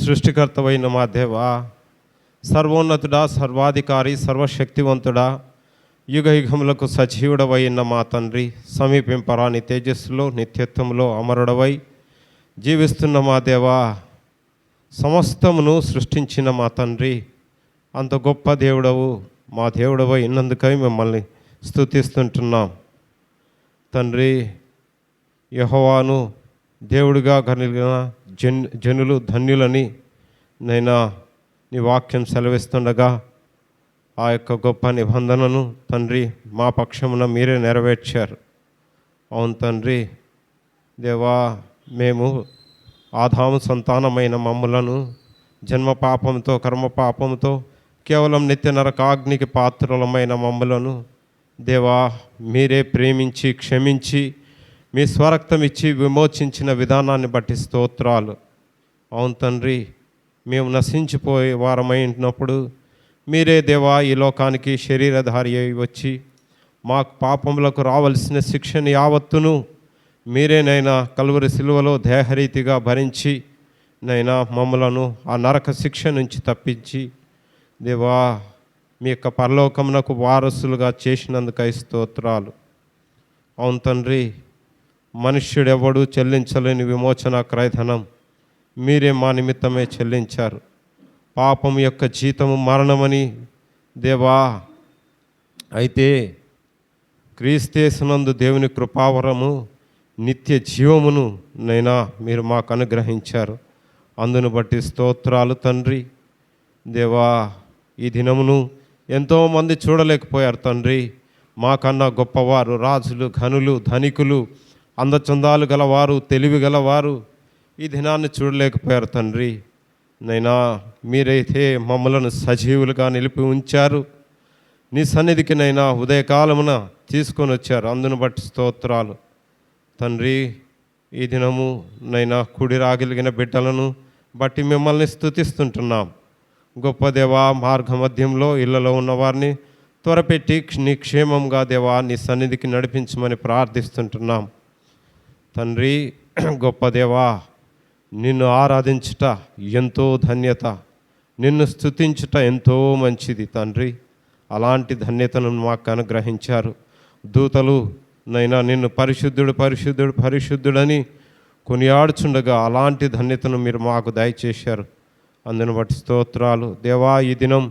సృష్టికర్తవైన మా దేవా, సర్వోన్నతుడా, సర్వాధికారి, సర్వశక్తివంతుడా, యుగ యుగములకు సజీవుడవైన మా తండ్రి, సమీపింపరాని తేజస్సులో నిత్యత్వంలో అమరుడవై జీవిస్తున్న మా దేవా, సమస్తమును సృష్టించిన మా తండ్రి, అంత గొప్ప దేవుడవు మా దేవుడవై ఉన్నందుకై మిమ్మల్ని స్తుతిస్తుంటున్నాం తండ్రి. యెహోవాను దేవుడిగా కలిగిన జనులు ధన్యులని నైనా నీ వాక్యం సెలవిస్తుండగా ఆ యొక్క గొప్ప నిబంధనను తండ్రి మా పక్షమున మీరే నెరవేర్చారు. అవును తండ్రి దేవా, మేము ఆదాము సంతానమైన మమ్ములను జన్మ పాపంతో కర్మ పాపంతో కేవలం నిత్య నరకాగ్నికి పాత్రులమైన మమ్ములను దేవా మీరే ప్రేమించి క్షమించి మీ స్వరక్తం ఇచ్చి విమోచించిన విధానాన్ని బట్టి స్తోత్రాలు. అవును తండ్రి, మేము నశించిపోయే వారమై ఉంటున్నప్పుడు మీరే దేవా ఈ లోకానికి శరీరధారి అయి వచ్చి మాకు పాపములకు రావలసిన శిక్షను యావత్తును మీరేనైనా కలువరి సిలువలో దేహరీతిగా భరించి నైనా మమ్మలను ఆ నరక శిక్ష నుంచి తప్పించి దేవా మీ యొక్క పరలోకమునకు వారసులుగా చేసినందుకై స్తోత్రాలు. అవును తండ్రి, మనుష్యుడెవడు చెల్లించలేని విమోచన క్రయధనం మీరే మా నిమిత్తమే చెల్లించారు. పాపం యొక్క జీతము మరణమని దేవా, అయితే క్రీస్తేసునందు దేవుని కృపావరము నిత్య జీవమును నైనా మీరు మాకు అనుగ్రహించారు. అందును బట్టి స్తోత్రాలు తండ్రి. దేవా, ఈ దినమును ఎంతోమంది చూడలేకపోయారు తండ్రి. మాకన్నా గొప్పవారు, రాజులు, ఘనులు, ధనికులు, అందచందాలు గలవారు, తెలివి గలవారు ఈ దినాన్ని చూడలేకపోయారు తండ్రి. నైనా మీరైతే మమ్మలను సజీవులుగా నిలిపి ఉంచారు. నీ సన్నిధికి నైనా ఉదయకాలమున తీసుకొని వచ్చారు. అందును బట్టి స్తోత్రాలు తండ్రి. ఈ దినము నైనా కుడి రాగలిగిన బిడ్డలను బట్టి మిమ్మల్ని స్తుతిస్తుంటున్నాం. గొప్ప దేవా, మార్గ మధ్యంలో ఇళ్లలో ఉన్నవారిని త్వరపెట్టి నీ క్షేమంగా దేవా నీ సన్నిధికి నడిపించమని ప్రార్థిస్తుంటున్నాం తండ్రి. గొప్ప దేవా, నిన్ను ఆరాధించుట ఎంతో ధన్యత, నిన్ను స్తుతించుట ఎంతో మంచిది తండ్రి. అలాంటి ధన్యతను మాకు అనుగ్రహించారు. దూతలు నైనా నిన్ను పరిశుద్ధుడు పరిశుద్ధుడు పరిశుద్ధుడని కొనియాడుచుండగా అలాంటి ధన్యతను మీరు మాకు దయచేశారు. అందును బట్టి స్తోత్రాలు దేవా. ఈ దినం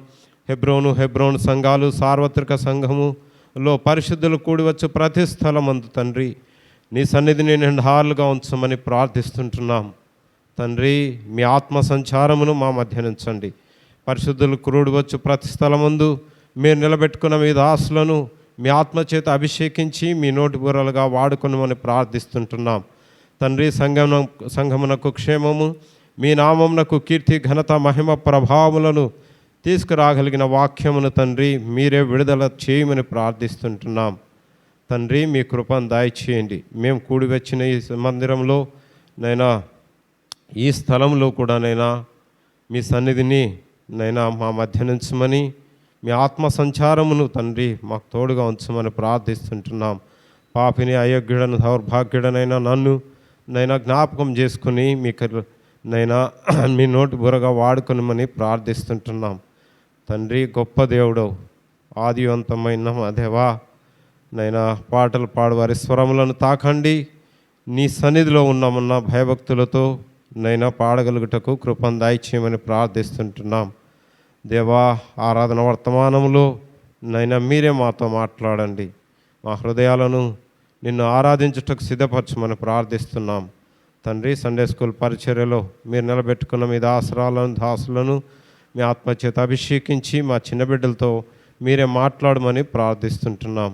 హెబ్రోను సంఘాలు, సార్వత్రిక సంఘములో పరిశుద్ధులు కూడివచ్చు ప్రతి స్థలమందు తండ్రి నీ సన్నిధిని నిండారులుగా ఉంచమని ప్రార్థిస్తుంటున్నాం తండ్రి. మీ ఆత్మ సంచారమును మా మధ్య నుంచండి. పరిశుద్ధులు కూడివచ్చు ప్రతి స్థలమందు మీరు నిలబెట్టుకున్న మీ దాసులను మీ ఆత్మచేత అభిషేకించి మీ నోటి బూరలుగా వాడుకొనమని ప్రార్థిస్తుంటున్నాం తండ్రి. సంఘమునకు క్షేమము, మీ నామమునకు కీర్తి, ఘనత, మహిమ, ప్రభావములను తీసుకురాగలిగిన వాక్యమును తండ్రి మీరే విడుదల చేయమని ప్రార్థిస్తుంటున్నాం తండ్రి. మీ కృపను దయచేయండి. మేము కూడి వచ్చిన ఈ మందిరంలో నైనా ఈ స్థలంలో కూడా నైనా మీ సన్నిధిని నైనా మా మధ్య నుంచమని మీ ఆత్మ సంచారమును తండ్రి మాకు తోడుగా ఉంచమని ప్రార్థిస్తుంటున్నాం. పాపిని, అయోగ్యుడను, దౌర్భాగ్యుడనైనా నన్ను నైనా జ్ఞాపకం చేసుకుని మీకు నైనా మీ నోటి బురగా వాడుకొనమని ప్రార్థిస్తుంటున్నాం తండ్రి. గొప్ప దేవుడవు, ఆదివంతమైన మా దేవా, నైనా పాటలు పాడువారి స్వరములను తాకండి. నీ సన్నిధిలో ఉన్నామన్న భయభక్తులతో నైనా పాడగలుగుటకు కృపను దయచేయమని ప్రార్థిస్తుంటున్నాం దేవా. ఆరాధన వర్తమానంలో నైనా మీరే మాతో మాట్లాడండి. మా హృదయాలను నిన్ను ఆరాధించుటకు సిద్ధపరచమని ప్రార్థిస్తున్నాం తండ్రి. సండే స్కూల్ పరిచర్యలో మీరు నిలబెట్టుకున్న మీ దాసులను మీ ఆత్మచేత అభిషేకించి మా చిన్న బిడ్డలతో మీరే మాట్లాడమని ప్రార్థిస్తుంటున్నాం.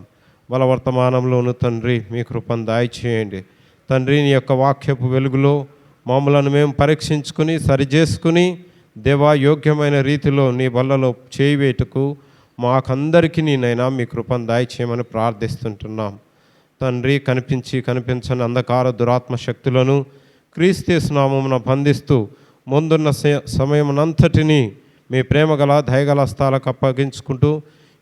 బల వర్తమానంలోను తండ్రి మీ కృపను దయచేయండి తండ్రి. నీ యొక్క వాక్యపు వెలుగులో మమ్మలను మేము పరీక్షించుకుని సరిచేసుకుని దేవా యోగ్యమైన రీతిలో నీ బల్లలో చేయివేటుకు మాకందరికీ నైనా మీ కృపను దయచేయమని ప్రార్థిస్తుంటున్నాం తండ్రి. కనిపించని అంధకార దురాత్మ శక్తులను క్రీస్తు నామమున బంధిస్తూ ముందున్న సమయమునంతటినీ మీ ప్రేమగల దయగల స్థాలకు అప్పగించుకుంటూ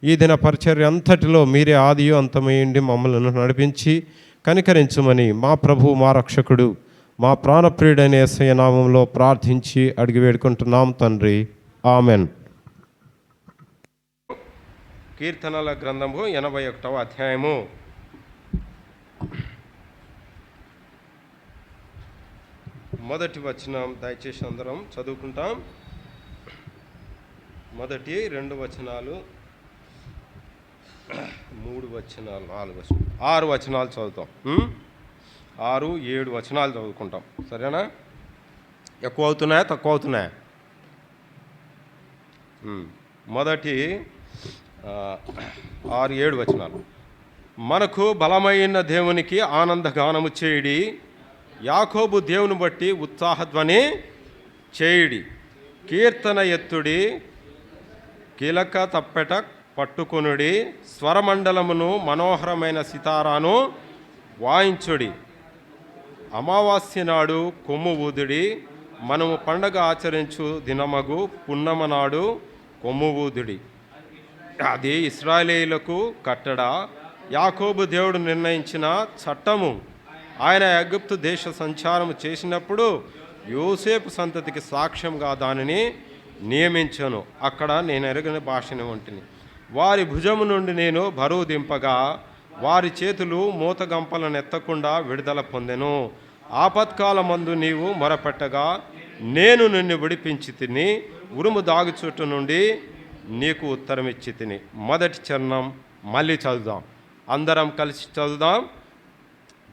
ఈ దిన పరిచర్య అంతటిలో మీరే ఆదియు అంతమయ్యండి మమ్మల్ని నడిపించి కనికరించమని మా ప్రభు, మా రక్షకుడు, మా ప్రాణప్రియుడైన యేసయ్య నామంలో ప్రార్థించి అడిగి వేడుకుంటున్నాం తండ్రి, ఆమెన్. కీర్తనల గ్రంథము 81వ అధ్యాయము. మొదటి వచనం దయచేసి అందరం చదువుకుంటాం. మొదటి 2 వచనాలు, 3 వచనాలు, 4 వచనాలు, 6 వచనాలు చదువుతాం. 6, 7 వచనాలు చదువుకుంటాం. సరేనా? ఎక్కువ అవుతున్నాయా తక్కువ అవుతున్నాయా? మొదటి 6, 7 వచనాలు. మనకు బలమైన దేవునికి ఆనందగానము చేయుడి, యాకోబు దేవుని బట్టి ఉత్సాహధ్వని చేయుడి, కీర్తన ఎత్తుడి, కీలక తప్పెట పట్టుకొనుడి, స్వరమండలమును మనోహరమైన సితారాను వాయించుడి, అమావాస్య నాడు కొమ్ము ఊదుడి, మనము పండగ ఆచరించు దినమగు పున్నమ నాడు కొమ్ము ఊదుడి. అది ఇశ్రాయేలీయులకు కట్టడ, యాకోబు దేవుడు నిర్ణయించిన చట్టము. ఆయన ఐగుప్తు దేశ సంచారము చేసినప్పుడు యోసేపు సంతతికి సాక్ష్యంగా దానిని నియమించను. అక్కడ నేను ఎరగని భాషని వంటిని. వారి భుజము నుండి నేను బరువు దింపగా వారి చేతులు మూతగంపలను ఎత్తకుండా విడుదల పొందెను. ఆపత్కాలమందు నీవు మొరపెట్టగా నేను నిన్ను విడిపించి తిని, ఉరుము దాగుచోటు నుండి నీకు ఉత్తరం ఇచ్చి తిని. మొదటి చరణం మళ్ళీ చదువుదాం, అందరం కలిసి చదువుదాం.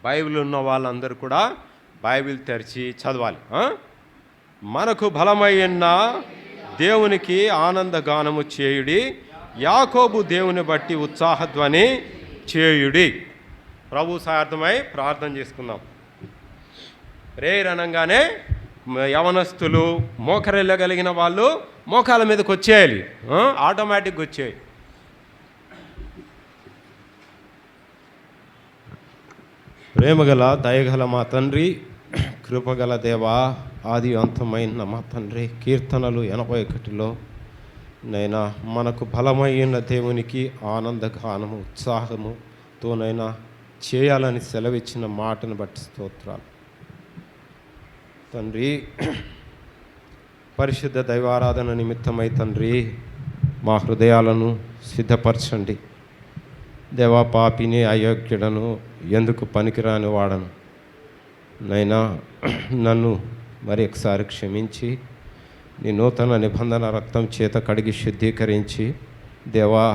బైబిల్ ఉన్న వాళ్ళందరూ కూడా బైబిల్ తెరిచి చదవాలి. మనకు బలమైన దేవునికి ఆనందగానము చేయుడి, యాకోబు దేవుని బట్టి ఉత్సాహధ్వని చేయుడి. ప్రభు సహార్థమై ప్రార్థన చేసుకుందాం. ప్రేయర్ అనగానే యవనస్తులు, మోకరెళ్ళగలిగిన వాళ్ళు మోకాల మీదకి వచ్చేయాలి, ఆటోమేటిక్గా వచ్చేయాలి. ప్రేమగల దయగల మా తండ్రి, కృపగల దేవా, ఆది అంతమైన మా తండ్రి, కీర్తనలు 81లో నైనా మనకు బలమైన దేవునికి ఆనందగానము ఉత్సాహముతోనైనా చేయాలని సెలవిచ్చిన మాటను బట్టి స్తోత్రాలు తండ్రి. పరిశుద్ధ దైవారాధన నిమిత్తమై తండ్రి మా హృదయాలను సిద్ధపరచండి. దేవా, పాపిని, అయోగ్యుడను, ఎందుకు పనికిరాని వాడను నైనా నన్ను మరి ఒకసారి క్షమించి నీ నూతన నిబంధన రక్తం చేత కడిగి శుద్ధీకరించి దేవా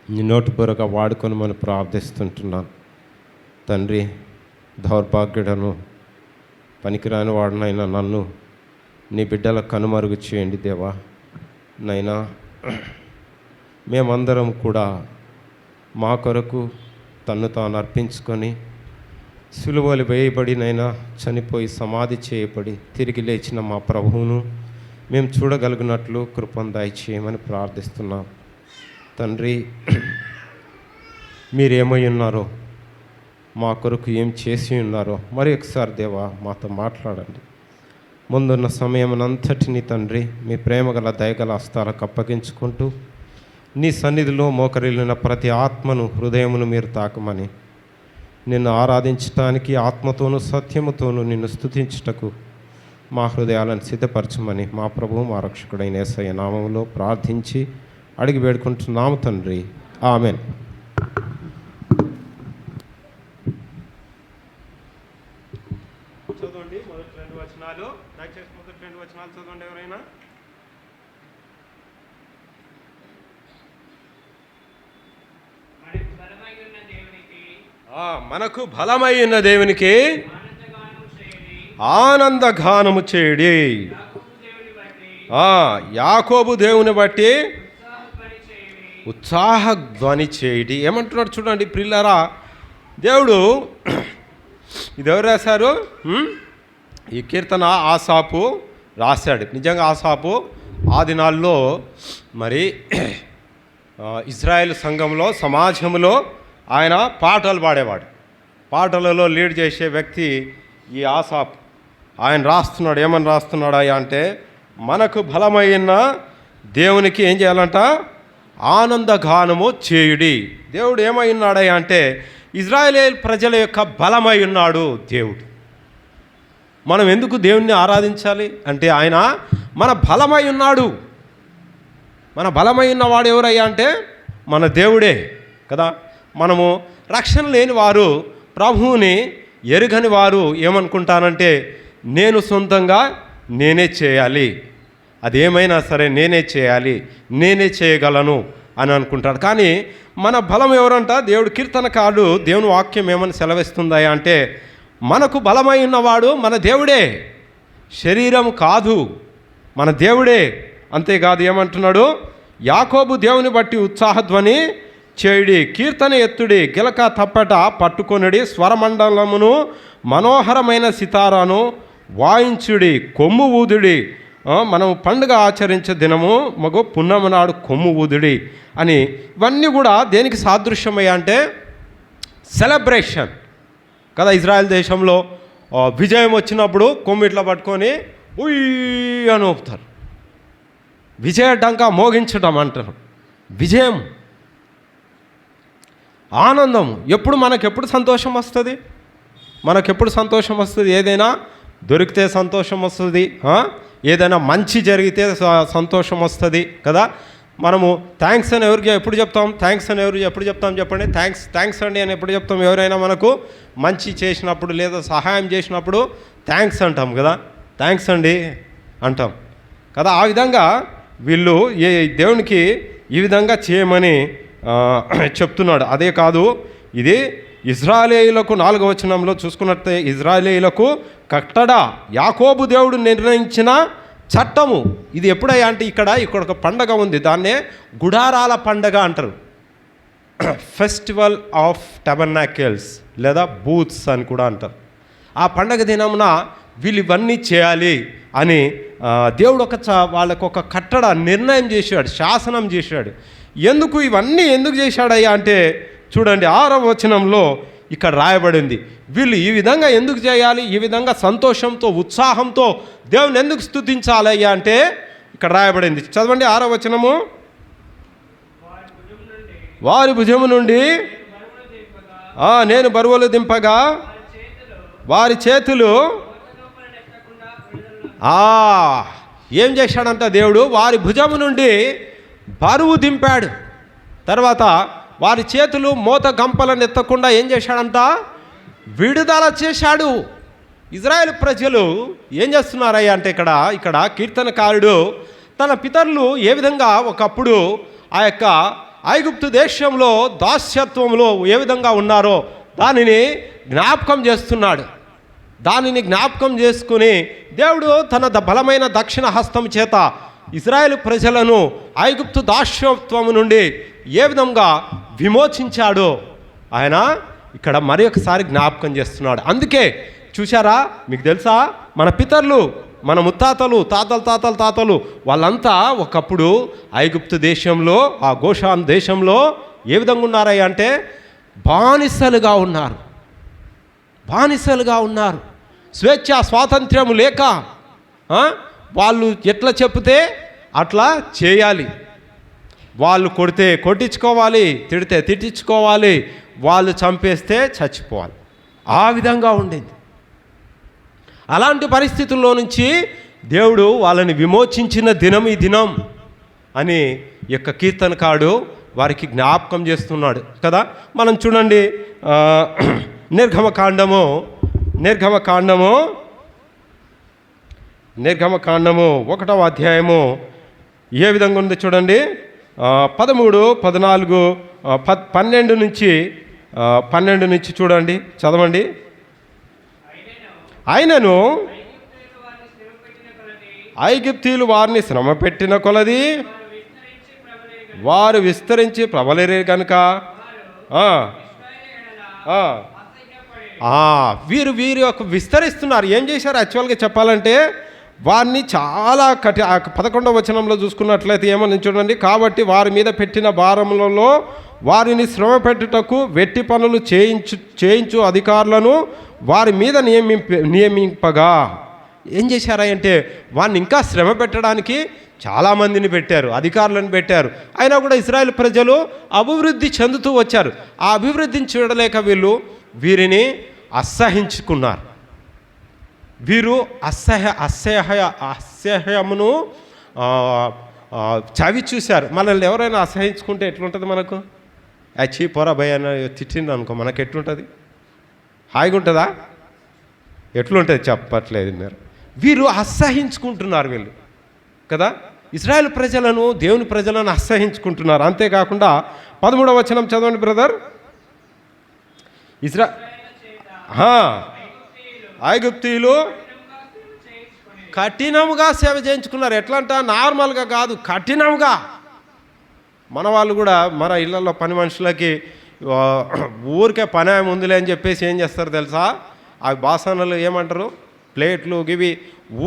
నీ నోటిపూరగా వాడుకొని మనం ప్రార్థిస్తుంటున్నాను తండ్రి. దౌర్భాగ్యుడను, పనికిరాని వాడినైనా నన్ను నీ బిడ్డల కనుమరుగు చేయండి దేవా. నైనా మేమందరం కూడా మా కొరకు తన్ను తాను అర్పించుకొని సిలువలు వేయబడినైనా చనిపోయి సమాధి చేయబడి తిరిగి లేచిన మా ప్రభువును మేము చూడగలిగినట్లు కృపను దయచేయమని ప్రార్థిస్తున్నాం తండ్రి. మీరేమై ఉన్నారో, మా కొరకు ఏం చేసి ఉన్నారో మరి ఒకసారి దేవా మాతో మాట్లాడండి. ముందున్న సమయమునంతటిని తండ్రి మీ ప్రేమగల దయగల హస్తాలకు అప్పగించుకుంటూ నీ సన్నిధిలో మోకరిల్లిన ప్రతి ఆత్మను, హృదయమును మీరు తాకమని, నిన్ను ఆరాధించటానికి ఆత్మతోనూ సత్యముతోనూ నిన్ను స్తుతించుటకు మా హృదయాలను సిద్ధపరచమని మా ప్రభువు మా రక్షకుడైన యేసయ్య నామములో ప్రార్థించి అడిగి వేడుకుంటున్నాము తండ్రి, ఆమెన్. చదవండి మొదటి 2 వచనాలు, దయచేసి మొదటి 2 వచనాలు చదవండి ఎవరైనా. మనకు బలమైన దేవునికి ఆనందగానము చేయుడి, యాకోబు దేవుని బట్టి ఉత్సాహధ్వని చేయుడి. ఏమంటున్నాడు చూడండి ప్రియులారా, దేవుడు ఇది ఎవరు రాశారు? ఈ కీర్తన ఆసాపు రాశాడు. నిజంగా ఆసాపు ఆ దినాల్లో మరి ఇజ్రాయెల్ సంఘంలో, సమాజంలో ఆయన పాటలు పాడేవాడు. పాటలలో లీడ్ చేసే వ్యక్తి ఈ ఆసాపు. ఆయన రాస్తున్నాడు, ఏమని రాస్తున్నాడు అంటే, మనకు బలమైన దేవునికి ఏం చేయాలంట? ఆనందగానము చేయుడి. దేవుడు ఏమై ఉన్నాడయ్యా అంటే, ఇజ్రాయేల్ ప్రజల యొక్క బలమై ఉన్నాడు దేవుడు. మనం ఎందుకు దేవుణ్ణి ఆరాధించాలి అంటే ఆయన మన బలమై ఉన్నాడు. మన బలమై ఉన్నవాడు ఎవరయ్యా అంటే మన దేవుడే కదా. మనము రక్షణ లేని వారు, ప్రభువుని ఎరుగని వారు ఏమనుకుంటానంటే నేను సొంతంగా నేనే చేయాలి, అదేమైనా సరే నేనే చేయాలి, నేనే చేయగలను అని అనుకుంటాడు. కానీ మన బలం ఎవరంట? దేవుడు కీర్తనకారుడు దేవుని వాక్యం ఏమని సెలవిస్తుందా అంటే మనకు బలమై ఉన్నవాడు మన దేవుడే, శరీరం కాదు, మన దేవుడే. అంతేకాదు ఏమంటున్నాడు? యాకోబు దేవుని బట్టి ఉత్సాహధ్వని చేయుడి, కీర్తన ఎత్తుడి, గిలక తప్పట పట్టుకొనుడి, స్వరమండలమును మనోహరమైన సితారాను వాయించుడి, కొమ్ము ఊదుడి. మనం పండుగ ఆచరించే దినము మగో పున్నమ నాడు కొమ్ము ఊదుడి అని. ఇవన్నీ కూడా దేనికి సాదృశ్యమయ్యా అంటే సెలబ్రేషన్ కదా. ఇజ్రాయెల్ దేశంలో విజయం వచ్చినప్పుడు కొమ్ము ఇట్లా పట్టుకొని ఉయ్ అని ఊపుతారు. విజయ డంకా మోగించడం అంటారు. విజయం, ఆనందం. మనకెప్పుడు సంతోషం వస్తుంది? మనకెప్పుడు సంతోషం వస్తుంది? ఏదైనా దొరికితే సంతోషం వస్తుంది, ఏదైనా మంచి జరిగితే సంతోషం వస్తుంది కదా. మనము థ్యాంక్స్ అని ఎవరికి ఎప్పుడు చెప్తాం? థ్యాంక్స్ అని ఎప్పుడు చెప్తాం చెప్పండి? థ్యాంక్స్ అండి అని ఎప్పుడు చెప్తాం? ఎవరైనా మనకు మంచి చేసినప్పుడు లేదా సహాయం చేసినప్పుడు థ్యాంక్స్ అంటాం కదా. థ్యాంక్స్ అండి అంటాం కదా. ఆ విధంగా వీళ్ళు దేవునికి ఈ విధంగా చేయమని చెప్తున్నాడు. అదే కాదు, ఇది ఇజ్రాయేలీయులకు 4వ వచనంలో చూసుకున్నట్టే ఇజ్రాయేలీయులకు కట్టడ, యాకోబు దేవుడు నిర్ణయించిన చట్టము. ఇది ఎప్పుడయ్యా అంటే ఇక్కడ ఒక పండగ ఉంది, దాన్నే గుడారాల పండగ అంటారు. ఫెస్టివల్ ఆఫ్ టబర్నాకిల్స్ లేదా బూత్స్ అని కూడా అంటారు. ఆ పండగ దినమున వీళ్ళు ఇవన్నీ చేయాలి అని దేవుడు వాళ్ళకు ఒక కట్టడ నిర్ణయం చేశాడు, శాసనం చేశాడు. ఇవన్నీ ఎందుకు చేశాడయ్యా అంటే చూడండి 6వ వచనంలో ఇక్కడ రాయబడింది. వీళ్ళు ఈ విధంగా ఎందుకు చేయాలి, ఈ విధంగా సంతోషంతో ఉత్సాహంతో దేవుని ఎందుకు స్తుతించాలయ్యా అంటే ఇక్కడ రాయబడింది. చదవండి 6వ వచనము. వారి భుజము నుండి నేను బరువులు దింపగా వారి చేతులు ఏం చేశాడంట దేవుడు? వారి భుజము నుండి బరువు దింపాడు. తర్వాత వారి చేతులు మోత గంపలను ఎత్తకుండా ఏం చేశాడంట? విడుదల చేశాడు. ఇజ్రాయేల్ ప్రజలు ఏం చేస్తున్నారయ్యా అంటే ఇక్కడ కీర్తనకారుడు తన పితరులు ఏ విధంగా ఒకప్పుడు ఆ యొక్క ఐగుప్తు దేశంలో దాస్యత్వంలో ఏ విధంగా ఉన్నారో దానిని జ్ఞాపకం చేస్తున్నాడు. దానిని జ్ఞాపకం చేసుకుని దేవుడు తన బలమైన దక్షిణ హస్తం చేత ఇజ్రాయేల్ ప్రజలను ఐగుప్తు దాస్యత్వము నుండి ఏ విధంగా విమోచించాడో ఆయన ఇక్కడ మరి ఒకసారి జ్ఞాపకం చేస్తున్నాడు. అందుకే చూశారా, మీకు తెలుసా, మన పితరులు, మన ముత్తాతలు, తాతలు వాళ్ళంతా ఒకప్పుడు ఐగుప్తు దేశంలో, ఆ గోషాన్ దేశంలో ఏ విధంగా ఉన్నారయ్యా అంటే బానిసలుగా ఉన్నారు. స్వేచ్ఛ స్వాతంత్ర్యం లేక వాళ్ళు ఎట్లా చెప్తే అట్లా చేయాలి. వాళ్ళు కొడితే కొట్టించుకోవాలి, తిడితే తిట్టించుకోవాలి, వాళ్ళు చంపేస్తే చచ్చిపోవాలి. ఆ విధంగా ఉండేది. అలాంటి పరిస్థితుల్లో నుంచి దేవుడు వాళ్ళని విమోచించిన దినం ఈ దినం అని యొక్క కీర్తనకారుడు వారికి జ్ఞాపకం చేస్తున్నాడు కదా. మనం చూడండి నిర్గమకాండము 1వ అధ్యాయము ఏ విధంగా ఉంది చూడండి. 13, 14, 12 నుంచి చూడండి, చదవండి. అయినను ఐగుప్తీయులు వారిని శ్రమ పెట్టిన కొలది వారు విస్తరించి ప్రబలిరే కనుక వీరు ఒక విస్తరిస్తున్నారు. ఏం చేశారు యాక్చువల్గా చెప్పాలంటే వారిని చాలా 11వ వచనంలో చూసుకున్నట్లయితే ఏమని చూడండి. కాబట్టి వారి మీద పెట్టిన భారములలో వారిని శ్రమ పెట్టుటకు వెట్టి పనులు చేయించు అధికారులను వారి మీద నియమింపగా ఏం చేశారంటే వారిని ఇంకా శ్రమ పెట్టడానికి చాలామందిని పెట్టారు, అధికారులను పెట్టారు. అయినా కూడా ఇశ్రాయేల్ ప్రజలు అభివృద్ధి చెందుతూ వచ్చారు. ఆ అభివృద్ధిని చూడలేక వీరిని అసహించుకున్నారు. వీరు అసహ్యమును చవి చూశారు. మనల్ని ఎవరైనా అసహించుకుంటే ఎట్లుంటుంది మనకు? చీ పొరా భయ అని తిట్టింది అనుకో, మనకు ఎట్లుంటుంది? హాయిగా ఉంటుందా? ఎట్లుంటుంది చెప్పట్లేదు మీరు. వీరు అసహించుకుంటున్నారు వీళ్ళు కదా. ఇశ్రాయేల్ ప్రజలను, దేవుని ప్రజలను అసహించుకుంటున్నారు. అంతేకాకుండా 13వ వచనం చదవండి బ్రదర్. ఐగుప్తీయులు కఠినముగా సేవ చేయించుకున్నారు. ఎట్లా అంట? నార్మల్గా కాదు, కఠినంగా. మన వాళ్ళు కూడా మన ఇళ్లలో పని మనుషులకి ఊరికే పని ముందులే అని చెప్పేసి ఏం చేస్తారు తెలుసా? అవి బాసనలు ఏమంటారు, ప్లేట్లు ఇవి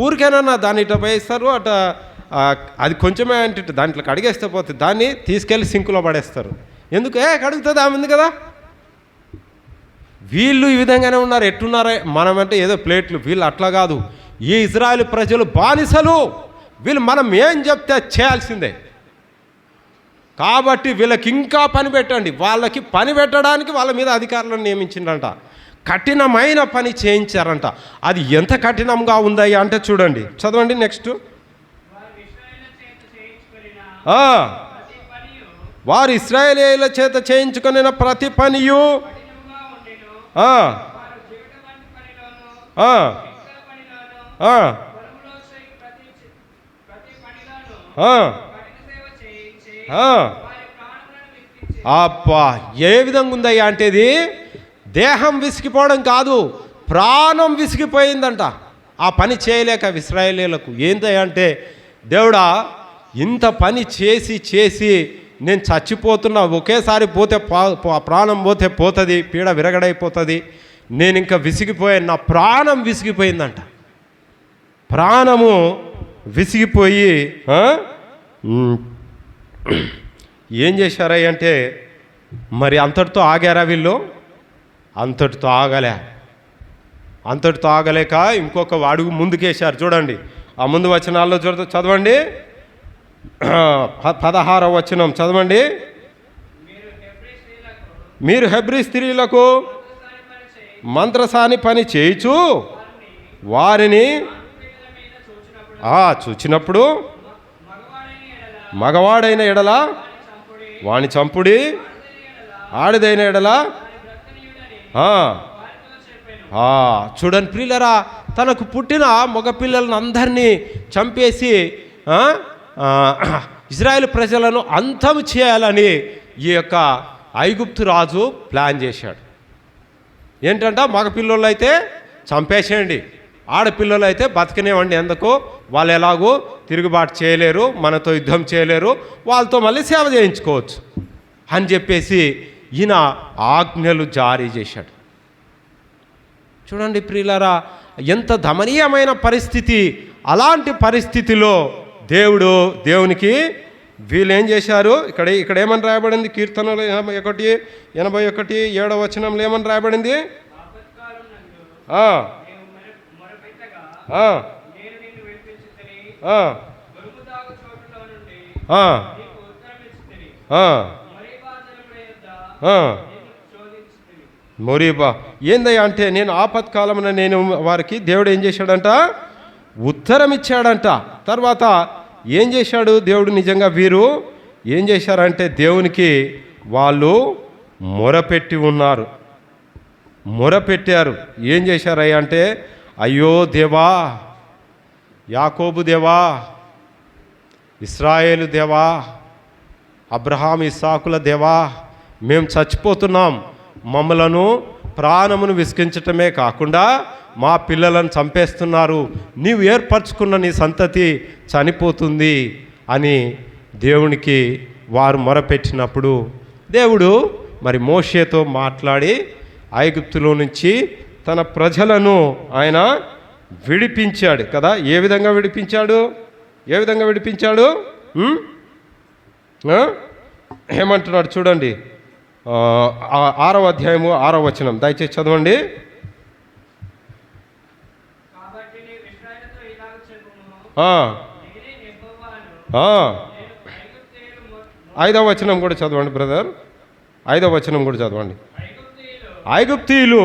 ఊరికేనన్నా దాన్ని ఇట్లా వేస్తారు, అట అది కొంచెమే అంటే దాంట్లో కడిగేస్తే పోతుంది, దాన్ని తీసుకెళ్ళి సింకులో పడేస్తారు. ఎందుకు? కడుగుతుంది, ఆమె ఉంది కదా. వీళ్ళు ఈ విధంగానే ఉన్నారు. ఎట్టున్నారే మనమంటే ఏదో ప్లేట్లు, వీళ్ళు అట్లా కాదు. ఈ ఇజ్రాయేల్ ప్రజలు బానిసలు, వీళ్ళు మనం ఏం చెప్తే చేయాల్సిందే. కాబట్టి వీళ్ళకి ఇంకా పని పెట్టండి. వాళ్ళకి పని పెట్టడానికి వాళ్ళ మీద అధికారులను నియమించిందంట. కఠినమైన పని చేయించారంట. అది ఎంత కఠినంగా ఉందయ్యా అంటే చూడండి, చదవండి నెక్స్ట్. వారు ఇశ్రాయేలీయుల చేత చేయించుకున్న ప్రతి పనియు అబ్బా, ఏ విధంగా ఉందయ్యా అంటే ఇది దేహం విసిగిపోవడం కాదు, ప్రాణం విసిగిపోయిందంట ఆ పని చేయలేక ఇశ్రాయేలీయులకు. ఏందయ్యా అంటే, దేవుడా ఇంత పని చేసి చేసి నేను చచ్చిపోతున్నా, ఒకేసారి పోతే ప్రాణం పోతే పోతుంది, పీడ విరగడైపోతుంది, నేను ఇంకా విసిగిపోయాను, నా ప్రాణం విసిగిపోయిందంట. ప్రాణము విసిగిపోయి ఏం చేశారా అంటే, మరి అంతటితో ఆగారా వీళ్ళు? అంతటితో ఆగలేక ఇంకొక అడుగు ముందుకేశారు. చూడండి ఆ ముందు వచనాల్లో చదవండి. 16వ వచనం చదవండి. మీరు హెబ్రీ స్త్రీలకు మంత్రసాని పని చేయుచు వారిని చూచినప్పుడు మగవాడైన ఎడల వాని చంపుడి, ఆడిదైన ఎడల చూడండి ప్రియులరా, తనకు పుట్టిన మగపిల్లలను అందరినీ చంపేసి ఇజ్రాయేల్ ప్రజలను అంతం చేయాలని ఈ యొక్క ఐగుప్తు రాజు ప్లాన్ చేశాడు. ఏంటంట, మగపిల్లలు అయితే చంపేసేయండి, ఆడపిల్లలు అయితే బతికినేవ్వండి, ఎందుకు వాళ్ళు ఎలాగో తిరుగుబాటు చేయలేరు, మనతో యుద్ధం చేయలేరు, వాళ్ళతో మళ్ళీ సేవ చేయించుకోవచ్చు అని చెప్పేసి ఈయన ఆజ్ఞలు జారీ చేశాడు. చూడండి ప్రియులారా, ఎంత దమనీయమైన పరిస్థితి. అలాంటి పరిస్థితిలో దేవునికి వీళ్ళు ఏం చేశారు? ఇక్కడ ఏమని రాయబడింది? కీర్తనలు 81:7 వచనంలో ఏమని రాయబడింది? మొరీబా ఏందయ్యా అంటే, నేను ఆపత్కాలమున నేను వారికి దేవుడు ఏం చేశాడంట? ఉత్తరం ఇచ్చాడంట. తర్వాత ఏం చేశాడు దేవుడు? నిజంగా వీరు ఏం చేశారంటే, దేవునికి వాళ్ళు మొరపెట్టారు. ఏం చేశారయ్యా అంటే, అయ్యో దేవా, యాకోబు దేవా, ఇశ్రాయేలు దేవా, అబ్రహాం ఇస్సాకుల దేవా, మేము చచ్చిపోతున్నాం, మమ్మలను ప్రాణమును విసిగించటమే కాకుండా మా పిల్లలను చంపేస్తున్నారు, నీవు ఏర్పరచుకున్న నీ సంతతి చనిపోతుంది అని దేవునికి వారు మొరపెట్టినప్పుడు దేవుడు మరి మోషేతో మాట్లాడి ఐగుప్తులో నుంచి తన ప్రజలను ఆయన విడిపించాడు కదా. ఏ విధంగా విడిపించాడు? ఏమంటున్నాడు చూడండి. 6వ అధ్యాయము 6వ వచనం దయచేసి చదవండి. ఐదవ వచనం కూడా చదవండి బ్రదర్. 5వ వచనం కూడా చదవండి. ఐగుప్తీయులు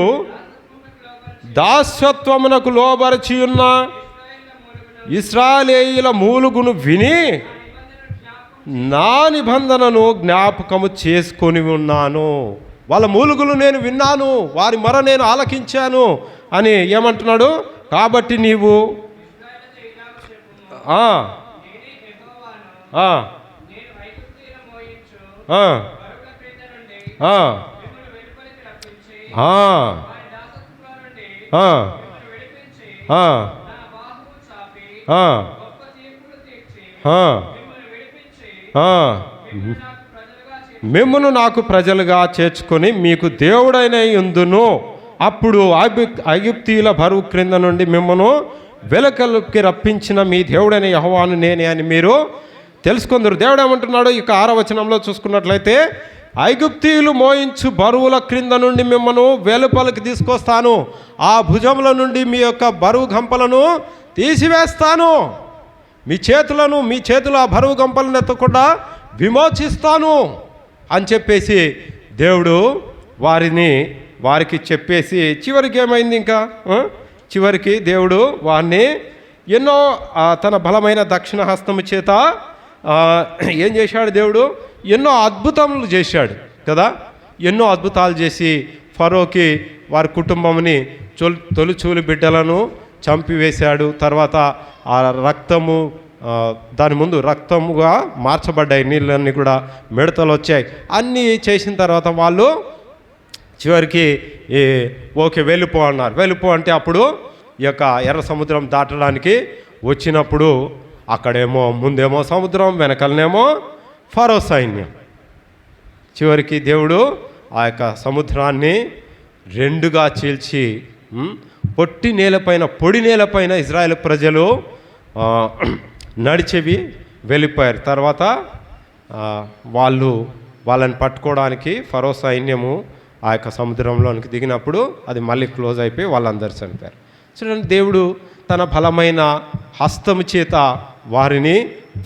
దాస్యత్వమునకు లోబరచి ఉన్న ఇశ్రాయేలీయుల మూలుగును విని నా నిబంధనను జ్ఞాపకము చేసుకొని ఉన్నాను. వాళ్ళ మూలుగులు నేను విన్నాను, వారి మొర నేను ఆలకించాను అని ఏమంటున్నాడు? కాబట్టి నీవు మిమ్మును నాకు ప్రజలుగా చేర్చుకొని మీకు దేవుడైన యుందును. అప్పుడు ఐగుప్తీయుల బరువు క్రింద నుండి మిమ్మను వెలుకలోకి రప్పించిన మీ దేవుడైన యెహోవాను నేనే అని మీరు తెలుసుకుందరు. దేవుడు ఏమంటున్నాడు? ఇక 6వ వచనంలో చూసుకున్నట్లయితే, ఐగుప్తీయులు మోయించు బరువుల క్రింద నుండి మిమ్మను వెలుపలికి తీసుకొస్తాను, ఆ భుజముల నుండి మీ యొక్క బరువు గంపలను తీసివేస్తాను, మీ చేతుల ఆ బరువు గంపలను ఎత్తకుండా విమోచిస్తాను అని చెప్పేసి దేవుడు వారికి చెప్పేసి, చివరికి ఏమైంది? ఇంకా చివరికి దేవుడు వారిని ఎన్నో తన బలమైన దక్షిణ హస్తము చేత ఏం చేశాడు? దేవుడు ఎన్నో అద్భుతములు చేశాడు కదా. ఎన్నో అద్భుతాలు చేసి ఫరోకి వారి కుటుంబంని తొలిచూలి బిడ్డలను చంపివేశాడు. తర్వాత ఆ రక్తము దాని ముందు రక్తముగా మార్చబడ్డాయి, నీళ్ళన్నీ కూడా మిడతలు వచ్చాయి. అన్నీ చేసిన తర్వాత వాళ్ళు చివరికి ఓకే వెళ్ళిపో అన్నారు. వెళ్ళిపో అంటే అప్పుడు ఈ యొక్క ఎర్ర సముద్రం దాటడానికి వచ్చినప్పుడు అక్కడేమో ముందేమో సముద్రం, వెనకలనేమో ఫరో సైన్యం. చివరికి దేవుడు ఆ యొక్క సముద్రాన్ని రెండుగా చీల్చి పొడి నేలపైన ఇజ్రాయేల్ ప్రజలు నడిచేవి వెళ్ళిపోయారు. తర్వాత వాళ్ళని పట్టుకోవడానికి ఫరో సైన్యము ఆ యొక్క సముద్రంలోనికి దిగినప్పుడు అది మళ్ళీ క్లోజ్ అయిపోయి వాళ్ళందరూ చనిపోయారు. చూడండి, దేవుడు తన బలమైన హస్తము చేత వారిని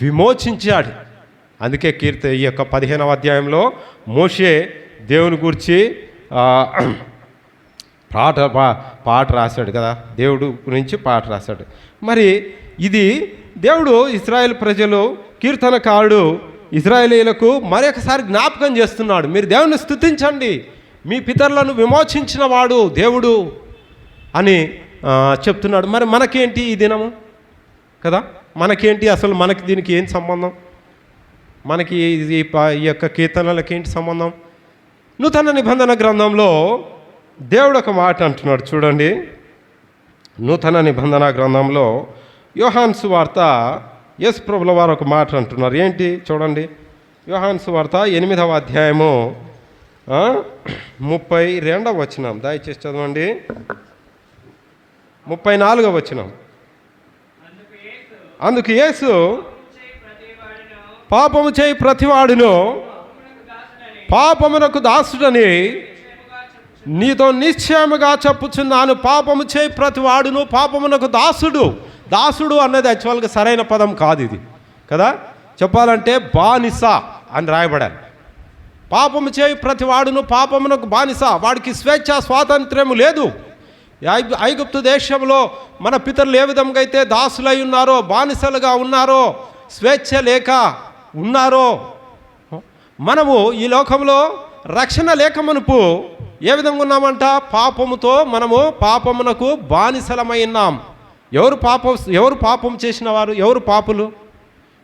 విమోచించాడు. అందుకే ఈ యొక్క 15వ అధ్యాయంలో మోషే దేవుని గురించి పాట రాశాడు కదా, దేవుడు గురించి పాట రాశాడు. మరి ఇది దేవుడు ఇశ్రాయేల్ ప్రజలు, కీర్తనకారుడు ఇశ్రాయేలీయులకు మరొకసారి జ్ఞాపకం చేస్తున్నాడు. మీరు దేవుని స్తుతించండి, మీ పితరులను విమోచించిన వాడు దేవుడు అని చెప్తున్నాడు. మరి మనకేంటి ఈ దినము కదా, మనకేంటి అసలు? మనకి దీనికి ఏం సంబంధం? మనకి ఈ యొక్క కీర్తనలకి ఏంటి సంబంధం? నూతన నిబంధన గ్రంథంలో దేవుడు ఒక మాట అంటున్నాడు చూడండి. నూతన నిబంధన గ్రంథంలో యోహాను సువార్త యేసు ప్రభుల వారు ఒక మాట అంటున్నారు. ఏంటి చూడండి, యోహాను సువార్త 8వ అధ్యాయము 32వ వచనం దయచేసి చదవండి. 34వ వచనం. అందుకు యేసు, పాపము చేయి ప్రతివాడును పాపమునకు దాసుడని నీతో నిశ్చయముగా చెప్పుచున్నాను. పాపము చేయి ప్రతివాడును పాపమునకు దాసుడు అన్నది యాక్చువల్గా సరైన పదం కాదు ఇది కదా. చెప్పాలంటే బానిస అని రాయబడాలి. పాపము చేయి ప్రతివాడును పాపమునకు బానిస, వాడికి స్వేచ్ఛ స్వాతంత్ర్యము లేదు. ఐగుప్తు దేశంలో మన పితరులు ఏ విధంగా అయితే దాసులై ఉన్నారో, బానిసలుగా ఉన్నారో, స్వేచ్ఛ లేక ఉన్నారో, మనము ఈ లోకంలో రక్షణ లేక మునుపు ఏ విధంగా ఉన్నామంట? పాపముతో మనము పాపమునకు బానిసలమై ఉన్నాం. ఎవరు పాపం చేసిన వారు? ఎవరు పాపులు?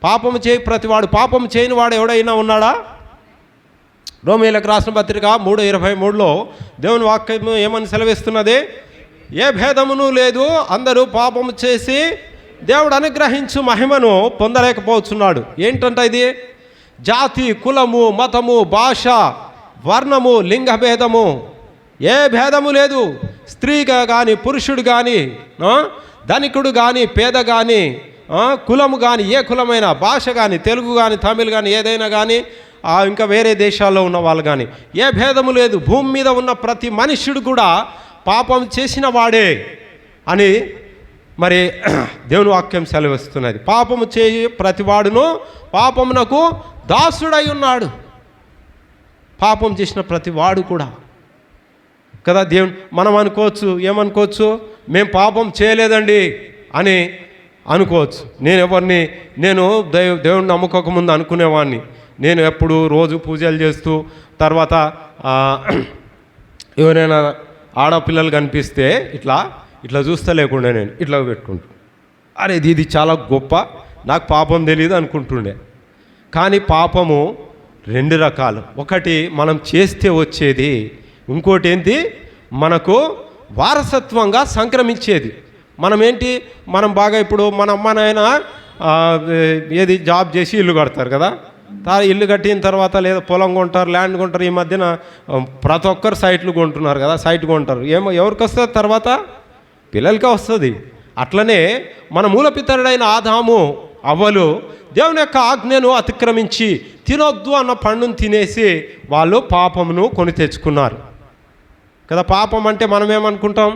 పాపము చేయి ప్రతివాడు. పాపము చేయని వాడు ఎవడైనా ఉన్నాడా? రోమీయులకు రాసిన పత్రిక 3:23లో దేవుని వాక్యం ఏమని సెలవిస్తున్నది? ఏ భేదమును లేదు, అందరూ పాపము చేసి దేవుడు అనుగ్రహించు మహిమను పొందలేకపోతున్నాడు. ఏంటంట ఇది? జాతి, కులము, మతము, భాష, వర్ణము, లింగ భేదము, ఏ భేదము లేదు. స్త్రీగా కానీ, పురుషుడు కానీ, ధనికుడు కానీ, పేద కానీ, కులము కానీ, ఏ కులమైనా, భాష కానీ, తెలుగు కానీ, తమిళ్ కానీ, ఏదైనా కానీ, ఇంకా వేరే దేశాల్లో ఉన్న వాళ్ళు కానీ, ఏ భేదము లేదు. భూమి మీద ఉన్న ప్రతి మనుష్యుడు కూడా పాపం చేసిన వాడే అని మరి దేవుని వాక్యం సెలవిస్తున్నది. పాపము చేయి ప్రతివాడును పాపమునకు దాసుడై ఉన్నాడు. పాపం చేసిన ప్రతివాడు కూడా. కదా. మనం అనుకోవచ్చు, ఏమనుకోవచ్చు, మేము పాపం చేయలేదండి అని అనుకోవచ్చు. నేను దేవుడిని నమ్ముకోకముందు అనుకునేవాడిని, నేను ఎప్పుడు రోజు పూజలు చేస్తూ తర్వాత ఎవరైనా ఆడపిల్లలు కనిపిస్తే ఇట్లా చూస్తా లేకుండా నేను ఇట్లా పెట్టుకుంటా, అరే ఇది చాలా గొప్ప, నాకు పాపం తెలియదు అనుకుంటుండే. కానీ పాపము 2 రకాలు. ఒకటి మనం చేస్తే వచ్చేది, ఇంకోటి ఏంటి మనకు వారసత్వంగా సంక్రమించేది. మనం బాగా ఇప్పుడు మన అమ్మ నాయన జాబ్ చేసి ఇల్లు కడతారు కదా. ఇల్లు కట్టిన తర్వాత లేదా పొలం కొంటారు, ల్యాండ్ కొంటారు. ఈ మధ్యన ప్రతి ఒక్కరు సైట్లు కొంటున్నారు కదా, సైట్ కొంటారు. ఎవరికి వస్తుంది తర్వాత? పిల్లలకే వస్తుంది. అట్లనే మన మూలపితరుడైన ఆదాము అవ్వలు దేవుని యొక్క ఆజ్ఞను అతిక్రమించి తినొద్దు అన్న పండును తినేసి వాళ్ళు పాపమును కొని తెచ్చుకున్నారు కదా. పాపం అంటే మనం ఏమనుకుంటాం,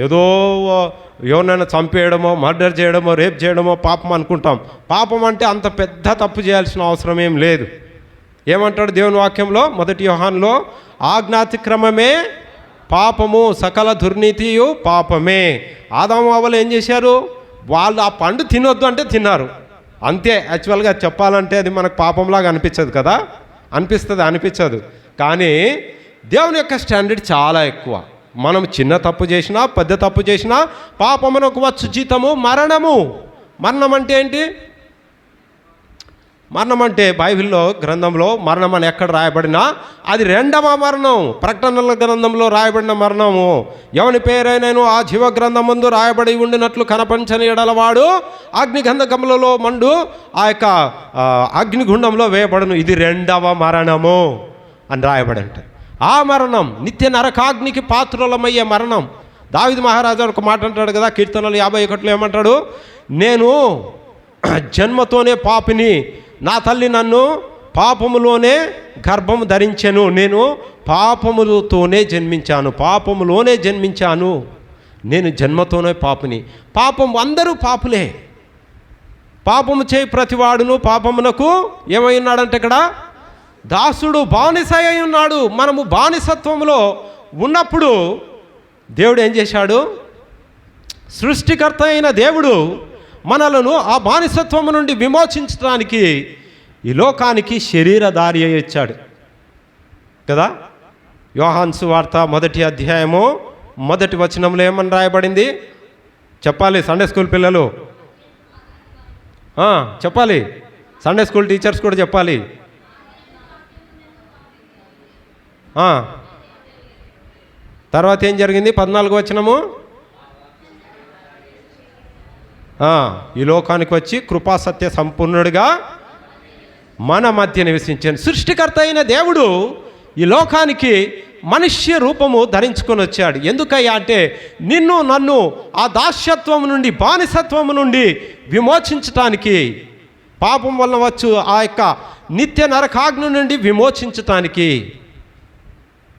ఏదో ఎవరినైనా చంపేయడమో, మర్డర్ చేయడమో, రేప్ చేయడమో పాపం అనుకుంటాం. పాపం అంటే అంత పెద్ద తప్పు చేయాల్సిన అవసరం ఏం లేదు. ఏమంటాడు దేవుని వాక్యంలో 1 యోహానులో, ఆజ్ఞాతిక్రమమే పాపము, సకల దుర్నీతియు పాపమే. ఆదాము అవ్వలు ఏం చేశారు? వాళ్ళు ఆ పండు తినొద్దు అంటే తిన్నారు అంతే. యాక్చువల్గా చెప్పాలంటే అది మనకు పాపంలాగా అనిపించదు కదా, అనిపించదు. కానీ దేవుని యొక్క స్టాండర్డ్ చాలా ఎక్కువ. మనం చిన్న తప్పు చేసినా, పెద్ద తప్పు చేసినా పాపమునకు వచ్చు జీతము మరణము. మరణం అంటే ఏంటి? మరణం అంటే బైబిల్లో గ్రంథంలో మరణం అని ఎక్కడ రాయబడినా అది 2వ మరణం. ప్రకటనల గ్రంథంలో రాయబడిన మరణము, ఎవని పేరైనను ఆ జీవ గ్రంథం ముందు రాయబడి ఉండినట్లు కనపంచని ఎడలవాడు అగ్నిగంధకములలో మండు ఆ యొక్క అగ్నిగుండంలో వేయబడును. ఇది 2వ మరణము అని రాయబడి ఉంటుంది. ఆ మరణం నిత్య నరకాగ్నికి పాత్రులమయ్యే మరణం. దావీదు మహారాజు ఒక మాట అంటాడు కదా, కీర్తనలు 51లో ఏమంటాడు? నేను జన్మతోనే పాపిని, నా తల్లి నన్ను పాపములోనే గర్భము ధరించెను, నేను పాపములతోనే జన్మించాను, నేను జన్మతోనే పాపిని. పాపం, అందరూ పాపులే. పాపము చేయి ప్రతివాడును పాపమునకు ఏమై ఉన్నాడంటే ఇక్కడ దాసుడు, బానిస అయి ఉన్నాడు. మనము బానిసత్వంలో ఉన్నప్పుడు దేవుడు ఏం చేశాడు? సృష్టికర్త అయిన దేవుడు మనలను ఆ బానిసత్వము నుండి విమోచించడానికి ఈ లోకానికి శరీరధారి అయి వచ్చాడు కదా. యోహాను సువార్త 1వ అధ్యాయము 1వ వచనంలో ఏమని రాయబడింది? చెప్పాలి సండే స్కూల్ పిల్లలు, చెప్పాలి. సండే స్కూల్ టీచర్స్ కూడా చెప్పాలి. తర్వాత ఏం జరిగింది? 14వ వచనము, ఈ లోకానికి వచ్చి కృపాసత్య సంపూర్ణుడిగా మన మధ్య నివసించాను. సృష్టికర్త అయిన దేవుడు ఈ లోకానికి మనుష్య రూపము ధరించుకొని వచ్చాడు. ఎందుకయ్యా అంటే నిన్ను నన్ను ఆ దాస్యత్వం నుండి, బానిసత్వం నుండి విమోచించటానికి, పాపం వల్ల వచ్చు ఆ యొక్క నిత్య నరకాగ్ని నుండి విమోచించటానికి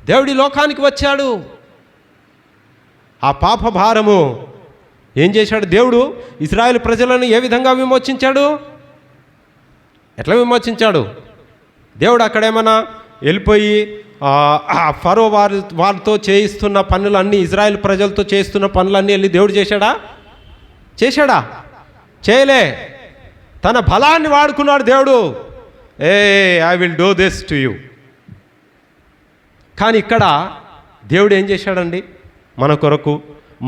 దేవుడి లోకానికి వచ్చాడు. ఆ పాప భారము ఏం చేశాడు దేవుడు? ఇశ్రాయేలు ప్రజలను ఏ విధంగా విమోచించాడు? ఎట్లా విమోచించాడు? దేవుడు అక్కడేమన్నా వెళ్ళిపోయి ఫరో వారితో చేయిస్తున్న పనులన్నీ, ఇశ్రాయేలు ప్రజలతో చేస్తున్న పనులన్నీ వెళ్ళి దేవుడు చేశాడా? చేయలే. తన బలాన్ని వాడుకున్నాడు దేవుడు. I will do this to you. కానీ ఇక్కడ దేవుడు ఏం చేశాడండి? మన కొరకు,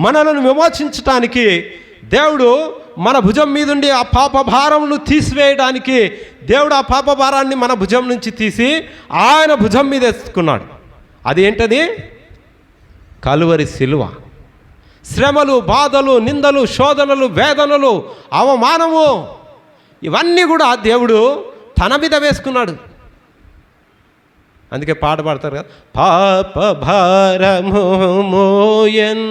మనలను విమోచించటానికి దేవుడు మన భుజం మీదుండి ఆ పాప భారమును తీసివేయడానికి దేవుడు ఆ పాప భారాన్ని మన భుజం నుంచి తీసి ఆయన భుజం మీద ఎత్తుకున్నాడు. అది ఏంటది? కలువరి సిలువ. శ్రమలు, బాధలు, నిందలు, శోధనలు, వేదనలు, అవమానము, ఇవన్నీ కూడా దేవుడు తన మీద వేసుకున్నాడు. అందుకే పాట పాడతారు కదా, పాప భారము మోయన్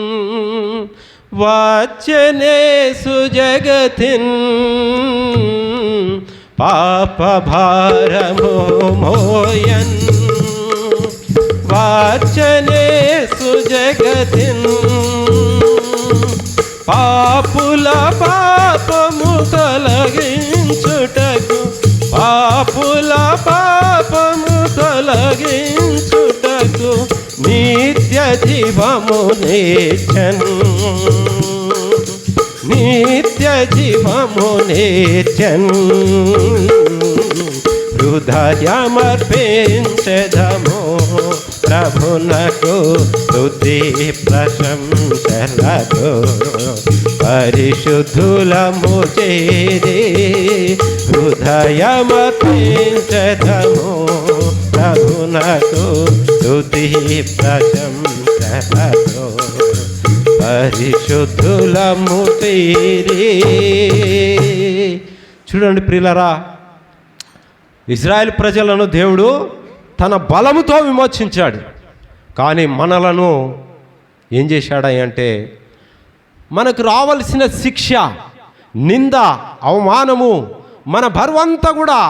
వచ్చనేసు జగతిన్, పాప భారము మోయన్ వచ్చనేసు జగతిన్, పాపుల పాపము తొలగించుటకు, పాపుల పాపము తొలగించుటకు నిత్య జీవమునిచ్చెను, నిత్య జీవమునిచ్చెను. హృదయమర్పించెదము ప్రభునకు స్తుతి ప్రశంసలకు. పరిశుద్ధులము చేరి హృదయమర్పించెదము ప్రభునకు స్తుతి ప్రశంసలకు. పరిశుద్ధులము చేరి. చూడండి ప్రియులరా, ఇజ్రాయెల్ ప్రజలను దేవుడు తన బలముతో విమోచించాడు. కానీ మనలను ఏం చేశాడంటే, మనకు రావలసిన శిక్ష, నింద, అవమానము, మన బరువంతా కూడా,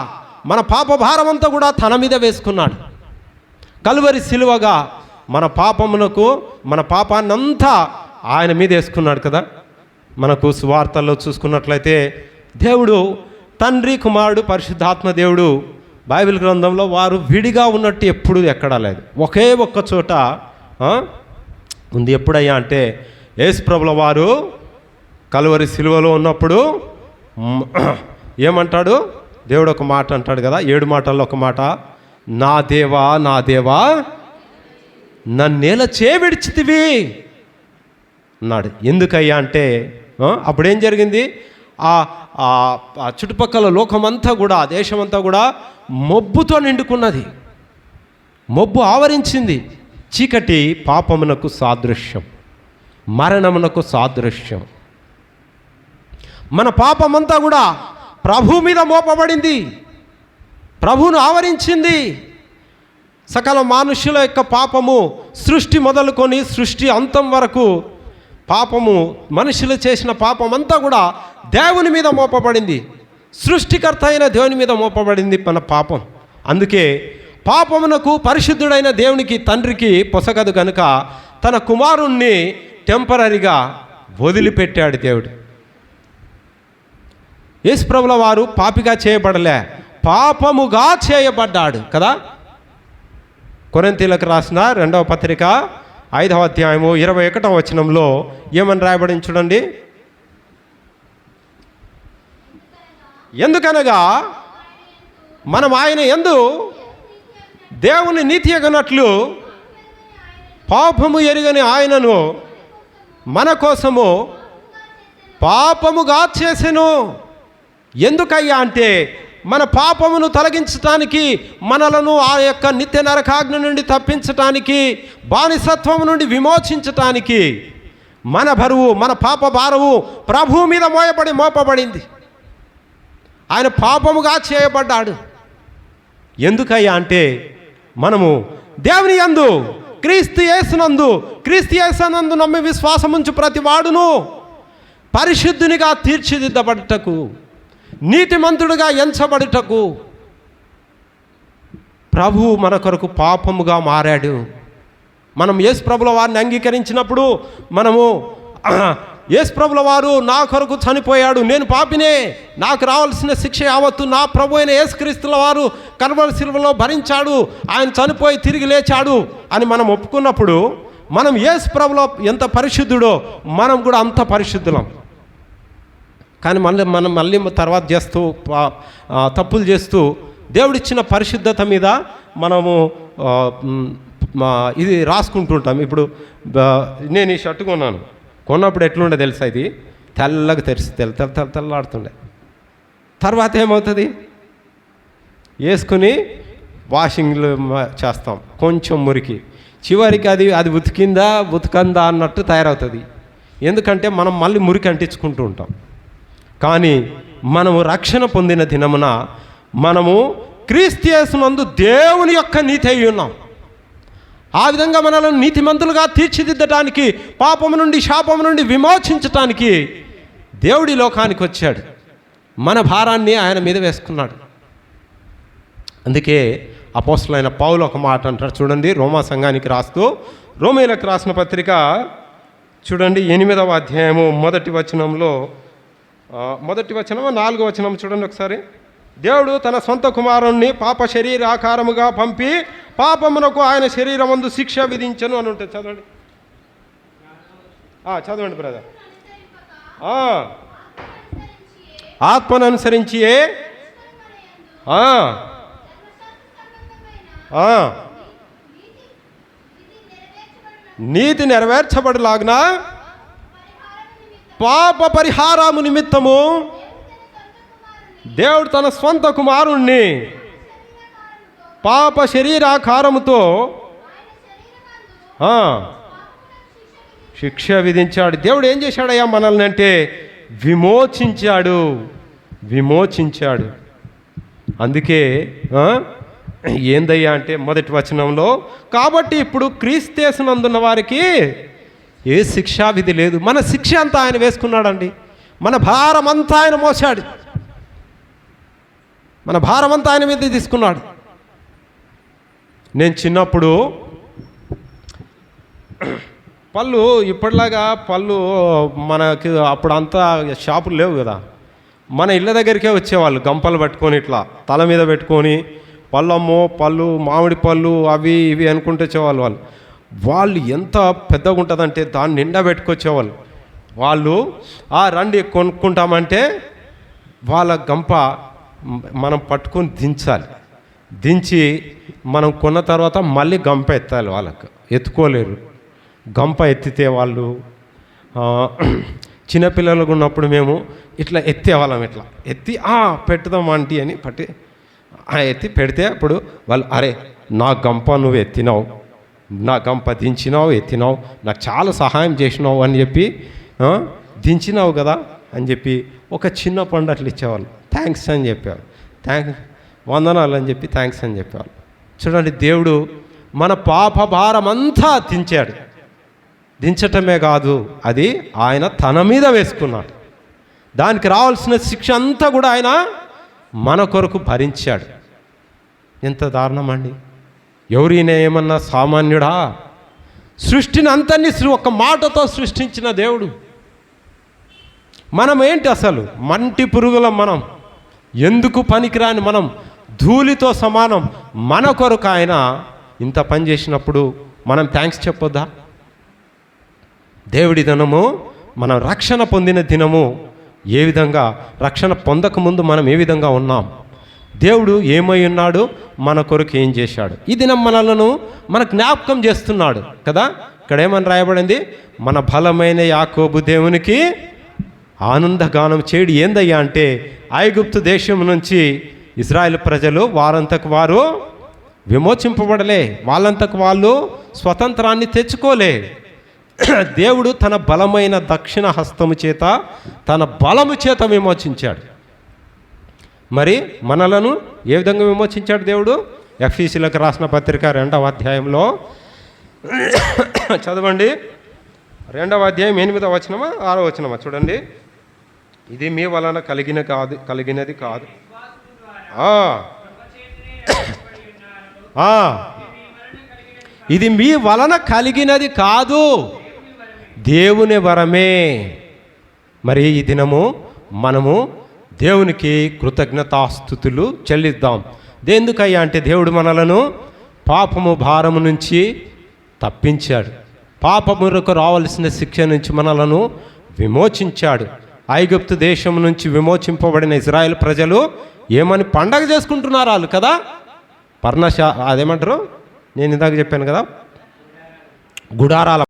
మన పాప భారమంతా కూడా తన మీద వేసుకున్నాడు. కలువరి సిలువగా మన పాపమునకు, మన పాపాన్నంతా ఆయన మీద వేసుకున్నాడు కదా. మనకు సువార్తల్లో చూసుకున్నట్లయితే దేవుడు తండ్రి, కుమారుడు, పరిశుద్ధాత్మ దేవుడు బైబిల్ గ్రంథంలో వారు విడిగా ఉన్నట్టు ఎప్పుడూ ఎక్కడా లేదు. ఒకే ఒక్క చోట ఉంది. ఎప్పుడయ్యా అంటే యేసుప్రభుల వారు కలువరి సిలువలో ఉన్నప్పుడు ఏమంటాడు దేవుడు? ఒక మాట అంటాడు కదా, 7 మాటల్లో ఒక మాట, నా దేవా నా దేవా నన్నేల చేవిడిచితివి అన్నాడు. ఎందుకయ్యా అంటే అప్పుడేం జరిగింది? ఆ చుట్టుపక్కల లోకమంతా కూడా, దేశమంతా కూడా మొబ్బుతో నిండుకున్నది. మొబ్బు ఆవరించింది. చీకటి పాపమునకు సాదృశ్యం, మరణమునకు సాదృశ్యం. మన పాపమంతా కూడా ప్రభు మీద మోపబడింది, ప్రభువును ఆవరించింది. సకల మనుషుల యొక్క పాపము, సృష్టి మొదలుకొని సృష్టి అంతం వరకు పాపము, మనుషులు చేసిన పాపం అంతా కూడా దేవుని మీద మోపబడింది. సృష్టికర్త అయిన దేవుని మీద మోపబడింది మన పాపం. అందుకే పాపమునకు పరిశుద్ధుడైన దేవునికి, తండ్రికి పొసగదు కనుక తన కుమారుణ్ణి టెంపరీగా వదిలిపెట్టాడు దేవుడు. యేసుప్రభుల వారు పాపిగా చేయబడలే, పాపముగా చేయబడ్డాడు కదా. కొరింథీయులకు రాసిన 2వ పత్రిక 5వ అధ్యాయము 21వ వచనంలో ఏమని రాయబడింది చూడండి. ఎందుకనగా మనం ఆయన యందు దేవుని నీతి ఎగనట్లు పాపము ఎరుగని ఆయనను మన కోసము పాపముగా చేసెను. ఎందుకయ్యా అంటే మన పాపమును తొలగించటానికి, మనలను ఆ యొక్క నిత్య నరకాగ్ని నుండి తప్పించటానికి, బానిసత్వము నుండి విమోచించటానికి మన బరువు, మన పాప భారము ప్రభువు మీద మోపబడింది. ఆయన పాపముగా చేయబడ్డాడు. ఎందుకయ్యా అంటే మనము దేవుని యందు క్రీస్తు యేసునందు నమ్మి విశ్వాసముంచు ప్రతి వాడును పరిశుద్ధునిగా తీర్చిదిద్దబడుటకు, నీతిమంతుడుగా ఎంచబడుటకు ప్రభువు మన కొరకు పాపముగా మారాడు. మనం యేసుప్రభుల వారిని అంగీకరించినప్పుడు మనము యేసుప్రభుల వారు నా కొరకు చనిపోయాడు, నేను పాపినే, నాకు రావాల్సిన శిక్ష యావత్తు నా ప్రభు అయిన యేసుక్రీస్తుల వారు కల్వరి శిలువలో భరించాడు, ఆయన చనిపోయి తిరిగి లేచాడు అని మనం ఒప్పుకున్నప్పుడు మనం యేసుప్రభులో ఎంత పరిశుద్ధుడో మనం కూడా అంత పరిశుద్ధులం. కానీ మనం మళ్ళీ తర్వాత చేస్తూ తప్పులు చేస్తూ దేవుడిచ్చిన పరిశుద్ధత మీద మనము ఇది రాసుకుంటుంటాం. ఇప్పుడు నేను ఈ షర్టు కొన్నప్పుడు ఎట్లుండే తెలుసా, ఇది తెల్లగా తెల్లాడుతుండే. తర్వాత ఏమవుతుంది, వేసుకుని వాషింగ్లో చేస్తాం, కొంచెం మురికి, చివరికి అది ఉతికందా అన్నట్టు తయారవుతుంది. ఎందుకంటే మనం మళ్ళీ మురికి అంటించుకుంటూ ఉంటాం. కానీ మనము రక్షణ పొందిన దినమున మనము క్రీస్తు యేసునందు దేవుని యొక్క నీతి అయి ఉన్నాం. ఆ విధంగా మనల్ని నీతిమంతులుగా తీర్చిదిద్దటానికి, పాపము నుండి శాపము నుండి విమోచించటానికి దేవుడి లోకానికి వచ్చాడు. మన భారాన్ని ఆయన మీద వేసుకున్నాడు. అందుకే అపోస్తలుడైన పౌలు ఒక మాట అంటారు చూడండి, రోమా సంఘానికి రాస్తూ, రోమీయులకు రాసిన పత్రిక చూడండి 8వ అధ్యాయము 1వ వచనంలో, 1వ వచనం 4వ వచనం చూడండి ఒకసారి. దేవుడు తన సొంత కుమారుణ్ణి పాప శరీరాకారముగా పంపి పాపమునకు ఆయన శరీరమందు శిక్ష విధించను అని ఉంటుంది. చదవండి, చదవండి బ్రదర్. ఆత్మను అనుసరించి నీతి నెరవేర్చబడులాగున పాప పరిహారము నిమిత్తము దేవుడు తన స్వంత కుమారుణ్ణి పాప శరీరాకారముతో శిక్ష విధించాడు. దేవుడు ఏం చేశాడయ్యా మనల్ని అంటే విమోచించాడు. అందుకే ఏందయ్యా అంటే మొదటి వచనంలో, కాబట్టి ఇప్పుడు క్రీస్తునందున్న వారికి ఏ శిక్షా విధి లేదు. మన శిక్ష అంతా ఆయన వేసుకున్నాడండి. మన భారం అంతా ఆయన మోసాడు. మన భారం అంతా ఆయన మీద తీసుకున్నాడు. నేను చిన్నప్పుడు పళ్ళు ఇప్పటిలాగా మనకి అప్పుడు అంతా షాపులు లేవు కదా. మన ఇళ్ళ దగ్గరికే వచ్చేవాళ్ళు గంపలు పట్టుకొని ఇట్లా తల మీద పెట్టుకొని పళ్ళు మామిడి పళ్ళు అవి ఇవి అనుకుంటూ వచ్చేవాళ్ళు. వాళ్ళు ఎంత పెద్దగా ఉంటుందంటే దాన్ని నిండా పెట్టుకొచ్చేవాళ్ళు. వాళ్ళు రండి కొనుక్కుంటామంటే వాళ్ళ గంప మనం పట్టుకొని దించి మనం కొన్న తర్వాత మళ్ళీ గంప ఎత్తాలి. వాళ్ళకు ఎత్తుకోలేరు. గంప ఎత్తితే వాళ్ళు చిన్నపిల్లలకు ఉన్నప్పుడు మేము ఇట్లా ఎత్తేవాళ్ళం. ఇట్లా ఎత్తి పెట్టుదాం ఆంటీ అని ఎత్తి పెడితే అప్పుడు వాళ్ళు అరే నా గంప నువ్వు ఎత్తినావు, నా గంప దించినావు, ఎత్తినావు, నాకు చాలా సహాయం చేసినావు అని చెప్పి దించినావు కదా అని చెప్పి ఒక చిన్న పండు అట్లా ఇచ్చేవాళ్ళు. థ్యాంక్స్ అని చెప్పేవాళ్ళు. వందనాలు అని చెప్పి థ్యాంక్స్ అని చెప్పేవాళ్ళు. చూడండి, దేవుడు మన పాప భారం అంతా దించటమే కాదు, అది ఆయన తన మీద వేసుకున్నాడు. దానికి రావాల్సిన శిక్ష అంతా కూడా ఆయన మన కొరకు భరించాడు. ఎంత దారుణం అండి! ఎవరైనా ఏమన్నా సామాన్యుడా? సృష్టిని అంతని ఒక మాటతో సృష్టించిన దేవుడు. మనం ఏంటి అసలు? మంటి పురుగులం. మనం ఎందుకు పనికిరాని మనం, ధూళితో సమానం. మన కొరకు ఆయన ఇంత పని చేసినప్పుడు మనం థ్యాంక్స్ చెప్పొద్దా? దేవుడి దినము, మనం రక్షణ పొందిన దినము, ఏ విధంగా రక్షణ పొందకముందు మనం ఏ విధంగా ఉన్నాం, దేవుడు ఏమై ఉన్నాడు, మన కొరకు ఏం చేశాడు, ఈ దినం మన జ్ఞాపకం చేస్తున్నాడు కదా. ఇక్కడ ఏమని రాయబడింది? మన బలమైన యాకోబు దేవునికి ఆనందగానం చేయడు. ఏందయ్యా అంటే ఐగుప్తు దేశం నుంచి ఇజ్రాయెల్ ప్రజలు వారంతకు వారు విమోచింపబడలే, వాళ్ళంతకు వాళ్ళు స్వతంత్రాన్ని తెచ్చుకోలే. దేవుడు తన బలమైన దక్షిణ హస్తము చేత, తన బలము చేత విమోచించాడు. మరి మనలను ఏ విధంగా విమోచించాడు దేవుడు? ఎఫెసీయులకు రాసిన పత్రిక 2వ అధ్యాయంలో చదవండి. 2వ అధ్యాయం 8వ వచనమా 6వ వచనమా చూడండి. ఇది మీ వలన కలిగినది కాదు, ఇది మీ వలన కలిగినది కాదు, దేవుని వరమే. మరి ఈ దినము మనము దేవునికి కృతజ్ఞతాస్తుతులు చెల్లిద్దాం. దేనికయ్యా అంటే దేవుడు మనలను పాపము భారము నుంచి తప్పించాడు. పాపములకు రావాల్సిన శిక్ష నుంచి మనలను విమోచించాడు. ఐగుప్తు దేశం నుంచి విమోచింపబడిన ఇజ్రాయెల్ ప్రజలు ఏమని పండగ చేసుకుంటున్నారు వాళ్ళు కదా. అదేమంటారు, నేను ఇందాక చెప్పాను కదా, గుడారాల